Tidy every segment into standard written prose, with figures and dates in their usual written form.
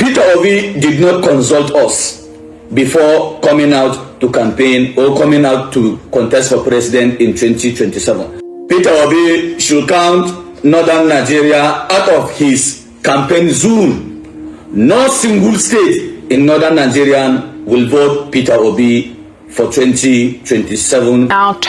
Peter Obi did not consult us before coming out to campaign or coming out to contest for president in 2027. Peter Obi should count northern Nigeria out of his campaign zone. No single state in northern Nigeria will vote Peter Obi for 2027. Now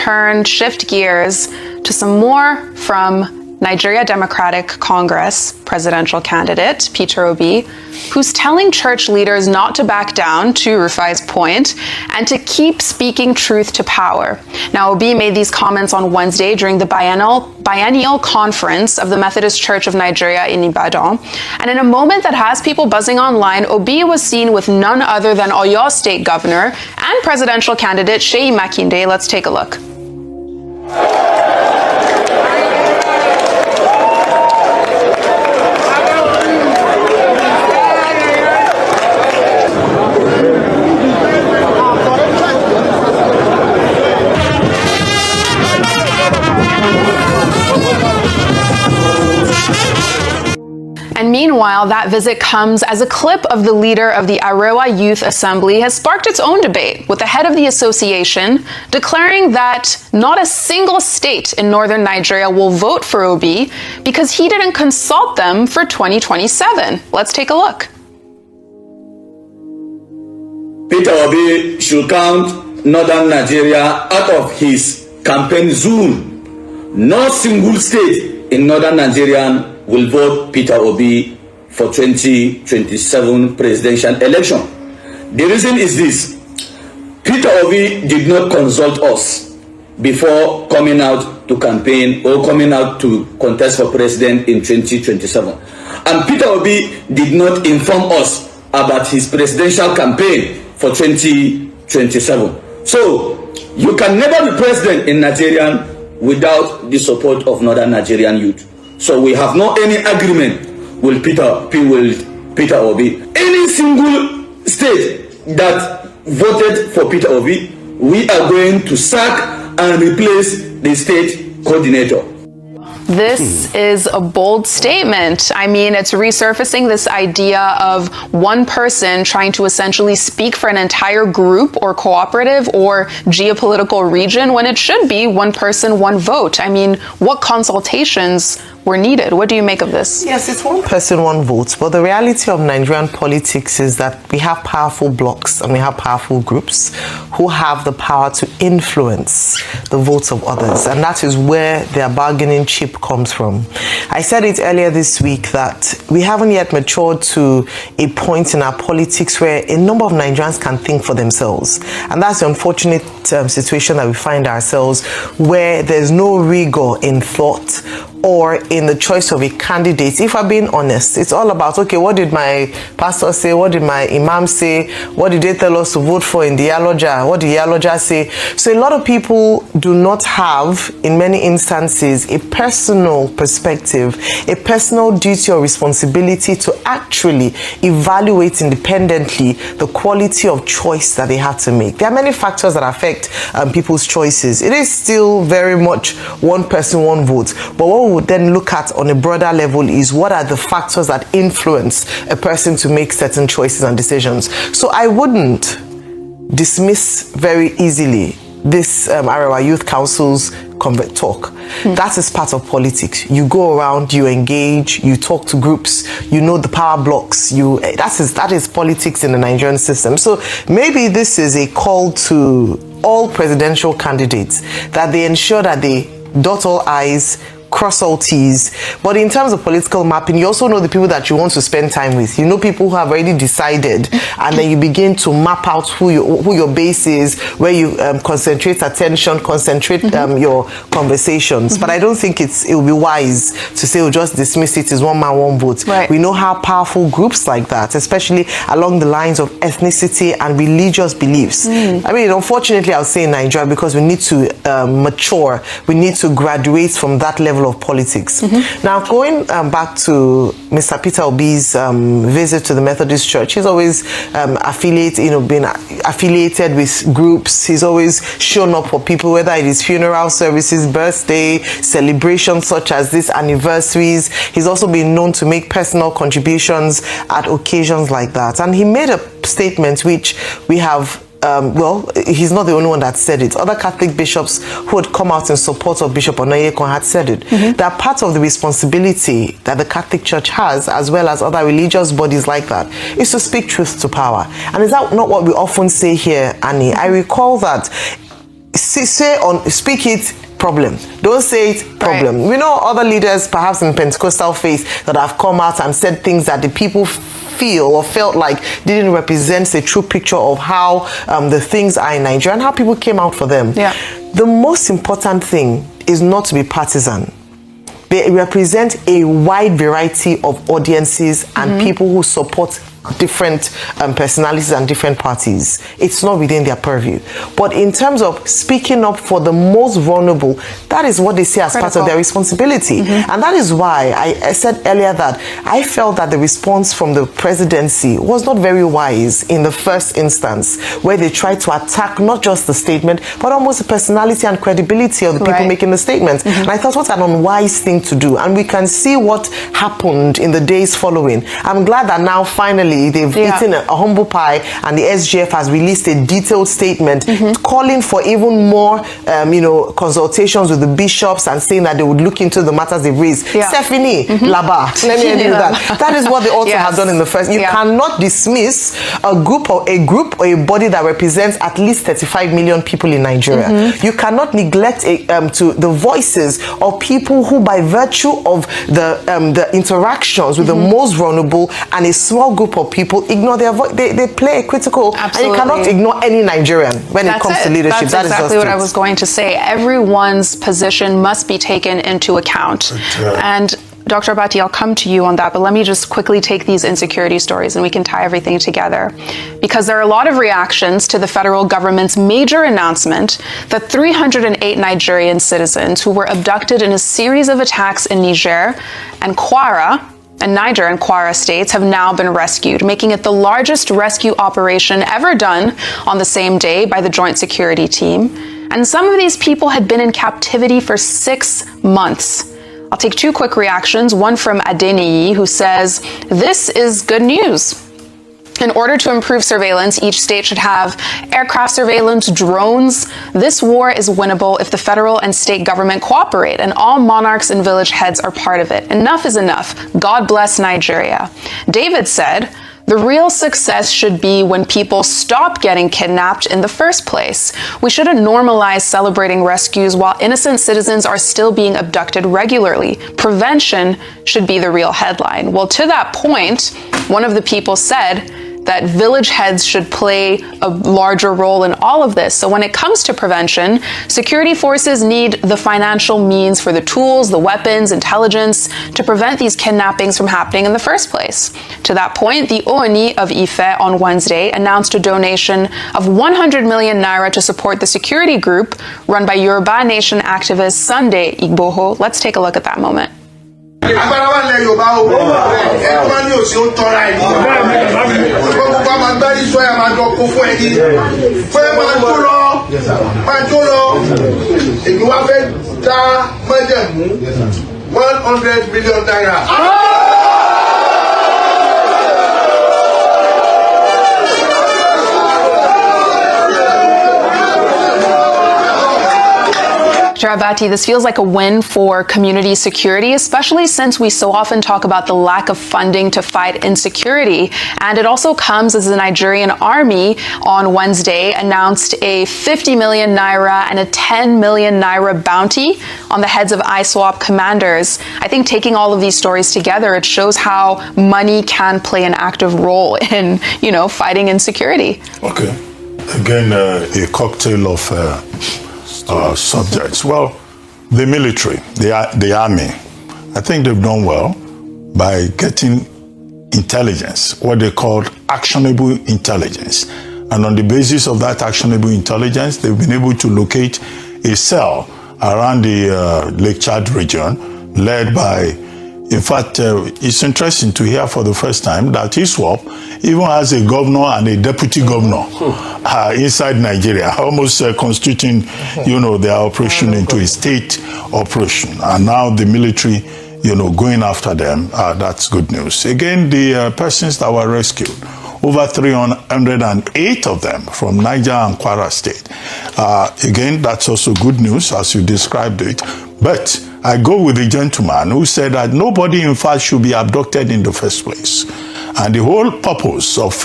shift gears to some more from Nigeria Democratic Congress presidential candidate Peter Obi, who's telling church leaders not to back down, to Rufai's point, and to keep speaking truth to power. Now, Obi made these comments on Wednesday during the biennial conference of the Methodist Church of Nigeria in Ibadan. And in a moment that has people buzzing online, Obi was seen with none other than Oyo State Governor and presidential candidate Seyi Makinde. Let's take a look. And meanwhile, that visit comes as a clip of the leader of the Arewa Youth Assembly has sparked its own debate, with the head of the association declaring that not a single state in northern Nigeria will vote for Obi because he didn't consult them for 2027. Let's take a look. Peter Obi should count northern Nigeria out of his campaign zone. No single state in northern Nigeria will vote Peter Obi for 2027 presidential election. The reason is this: Peter Obi did not consult us before coming out to campaign or coming out to contest for president in 2027. And Peter Obi did not inform us about his presidential campaign for 2027. So you can never be president in Nigeria without the support of northern Nigerian youth. So we have no any agreement with Peter Obi. Any single state that voted for Peter Obi, we are going to sack and replace the state coordinator. This is a bold statement. I mean, it's resurfacing this idea of one person trying to essentially speak for an entire group or cooperative or geopolitical region when it should be one person, one vote. I mean, what consultations were needed? What do you make of this? Yes, it's one person, one vote. But the reality of Nigerian politics is that we have powerful blocs and we have powerful groups who have the power to influence the votes of others. And that is where their bargaining chip comes from. I said it earlier this week that we haven't yet matured to a point in our politics where a number of Nigerians can think for themselves. And that's the unfortunate situation that we find ourselves, where there's no rigor in thought or in the choice of a candidate. If I'm being honest, it's all about, okay, what did my pastor say? What did my imam say? What did they tell us to vote for in the Yaloja? What did Yaloja say? So a lot of people do not have, in many instances, a personal perspective, a personal duty or responsibility to actually evaluate independently the quality of choice that they have to make. There are many factors that affect people's choices. It is still very much one person, one vote. But what we would then look at on a broader level is what are the factors that influence a person to make certain choices and decisions. So I wouldn't dismiss very easily this Arewa Youth Council's talk. That is part of politics. You go around, you engage, you talk to groups, you know the power blocks. That is politics in the Nigerian system. So maybe this is a call to all presidential candidates that they ensure that they dot all I's, cross all T's. But in terms of political mapping, you also know the people that you want to spend time with. You know people who have already decided, and then you begin to map out who your base is, where you concentrate attention, your conversations. But I don't think it will be wise to say we'll just dismiss it as one man, one vote. Right. We know how powerful groups like that, especially along the lines of ethnicity and religious beliefs. I mean, unfortunately, I'll say in Nigeria, because we need to mature, we need to graduate from that level level of politics. Now, going back to Mr. Peter Obi's visit to the Methodist Church, he's always been affiliated with groups. He's always shown up for people, whether it is funeral services, birthday, celebrations such as these anniversaries. He's also been known to make personal contributions at occasions like that. And he made a statement which we have he's not the only one that said it. Other Catholic bishops who had come out in support of Bishop Onayekon had said it. That part of the responsibility that the Catholic Church has, as well as other religious bodies like that, is to speak truth to power. And is that not what we often say here, Annie? I recall that speak it, problem. Don't say it, problem. Right. We know other leaders, perhaps in Pentecostal faith, that have come out and said things that the people feel or felt like didn't represent the true picture of how the things are in Nigeria and how people came out for them. Yeah. The most important thing is not to be partisan. They represent a wide variety of audiences and people who support different personalities and different parties. It's not within their purview. But in terms of speaking up for the most vulnerable, that is what they see as part of their responsibility. And that is why I said earlier that I felt that the response from the presidency was not very wise in the first instance, where they tried to attack not just the statement, but almost the personality and credibility of the people making the statement. And I thought, what an unwise thing to do. And we can see what happened in the days following. I'm glad that now finally they've eaten a humble pie, and the SGF has released a detailed statement calling for even more consultations with the bishops and saying that they would look into the matters they've raised. Stephanie Laba, let me end with that. That is what they also have done in the first. You cannot dismiss a group or a body that represents at least 35 million people in Nigeria. You cannot neglect to the voices of people who, by virtue of the interactions with the most vulnerable and a small group of people, ignore their voice. They play a critical, and you cannot ignore any Nigerian when it comes to leadership. That's exactly what I was going to say. Everyone's position must be taken into account. And Dr. Abati, I'll come to you on that, but let me just quickly take these insecurity stories and we can tie everything together. Because there are a lot of reactions to the federal government's major announcement that 308 Nigerian citizens who were abducted in a series of attacks in Niger and Niger and Kwara states have now been rescued, making it the largest rescue operation ever done on the same day by the Joint Security Team. And some of these people had been in captivity for 6 months. I'll take 2 quick reactions, one from Adeniyi, who says, "This is good news. In order to improve surveillance, each state should have aircraft surveillance, drones. This war is winnable if the federal and state government cooperate, and all monarchs and village heads are part of it. Enough is enough. God bless Nigeria." David said, "The real success should be when people stop getting kidnapped in the first place. We shouldn't normalize celebrating rescues while innocent citizens are still being abducted regularly. Prevention should be the real headline." Well, to that point, one of the people said that village heads should play a larger role in all of this. So when it comes to prevention, security forces need the financial means for the tools, the weapons, intelligence to prevent these kidnappings from happening in the first place. To that point, the Ooni of Ife on Wednesday announced a donation of 100 million naira to support the security group run by Yoruba Nation activist Sunday Igboho. Let's take a look at that moment. Agbára wà lẹ Yorùbá o ẹni wọn ní òsì ó tọ́ra ẹni gbogbo bá máa gbárí sọ ẹ máa dọ̀kú fún ẹni pé máa jó lọ èmi wá fẹ́ dá májẹ̀mú 100 million naira. Abati, this feels like a win for community security, especially since we so often talk about the lack of funding to fight insecurity. And it also comes as the Nigerian army on Wednesday announced a 50 million naira and a 10 million naira bounty on the heads of ISWAP commanders. I think taking all of these stories together, it shows how money can play an active role in, fighting insecurity. Okay. Again, a cocktail of subjects. Well, the military, the army, I think they've done well by getting intelligence, what they call actionable intelligence. And on the basis of that actionable intelligence, they've been able to locate a cell around the Lake Chad region, led by, in fact, it's interesting to hear for the first time that ISWAP even has a governor and a deputy governor inside Nigeria, almost constituting, their operation into a state operation. And now the military, going after them, that's good news. Again, the persons that were rescued, over 308 of them from Niger and Kwara State. Again, that's also good news as you described it. But I go with the gentleman who said that nobody, in fact, should be abducted in the first place. And the whole purpose of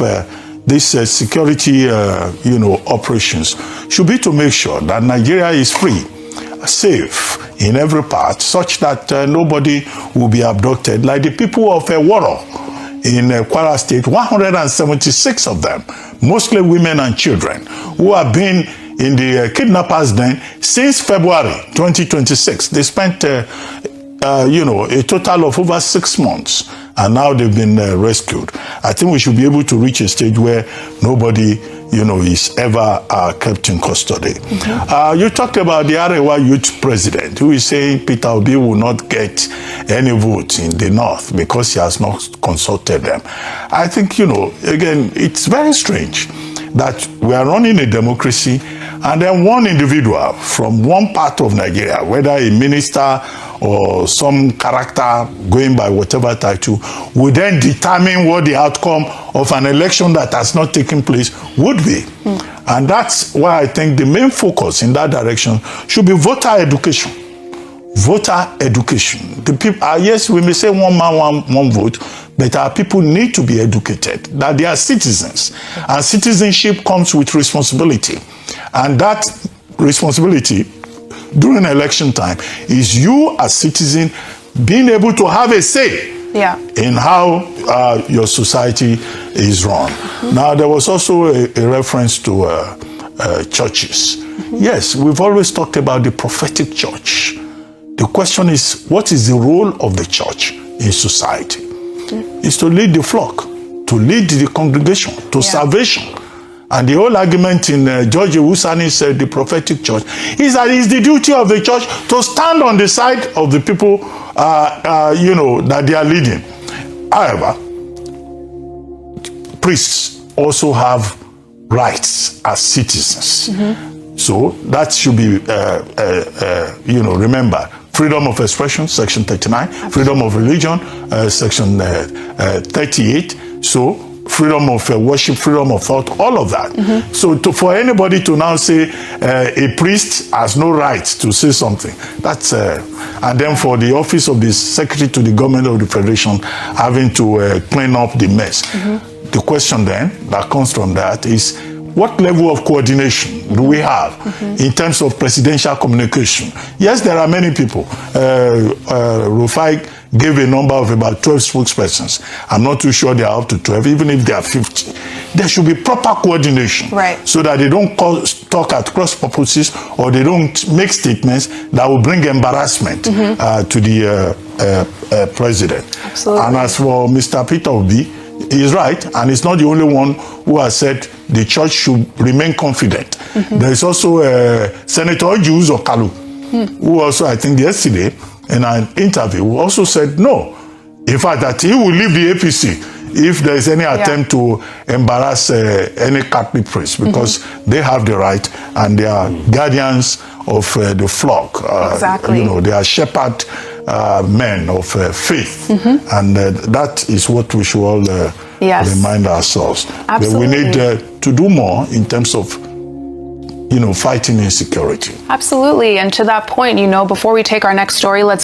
this security, operations should be to make sure that Nigeria is free, safe in every part, such that nobody will be abducted, like the people of Waro in Kwara State, 176 of them, mostly women and children, who have been in the kidnappers' den since February 2026. They spent, a total of over 6 months, and now they've been rescued. I think we should be able to reach a stage where nobody, is ever kept in custody. You talked about the Arewa Youth President, who is saying Peter Obi will not get any votes in the North because he has not consulted them. I think, again, it's very strange that we are running a democracy and then one individual from one part of Nigeria, whether a minister or some character going by whatever title, will then determine what the outcome of an election that has not taken place would be. And that's why I think the main focus in that direction should be voter education. Voter education. The people, yes, we may say one man, one vote, but our people need to be educated, that they are citizens. And citizenship comes with responsibility. And that responsibility during election time is you as citizen being able to have a say in how your society is run. Now, there was also a reference to churches. Yes, we've always talked about the prophetic church. The question is, what is the role of the church in society? It's to lead the flock, to lead the congregation to salvation. And the whole argument in George Ewusani's the prophetic church is that it's the duty of the church to stand on the side of the people, that they are leading. However, priests also have rights as citizens. So that should be, remember. Freedom of expression, Section 39. Freedom of religion, Section 38. So freedom of worship, freedom of thought, all of that. So for anybody to now say a priest has no right to say something, that's and then for the office of the secretary to the government of the federation having to clean up the mess. The question then that comes from that is, what level of coordination do we have in terms of presidential communication? Yes, there are many people. Rufai gave a number of about 12 spokespersons. I'm not too sure they are up to 12, even if they are 50. There should be proper coordination, so that they don't talk at cross purposes or they don't make statements that will bring embarrassment to the president. Absolutely. And as for Mr. Peter Obi, he is right, and he's not the only one who has said the church should remain confident. There is also Senator Ojus Okalu, who also, I think yesterday, in an interview, who also said no. In fact, that he will leave the APC if there is any attempt to embarrass any Catholic priest, because they have the right and they are guardians of the flock. They are shepherd men of faith. And that is what we should all remind ourselves. Absolutely. That we need to do more in terms of fighting insecurity. Absolutely. And to that point, before we take our next story, let's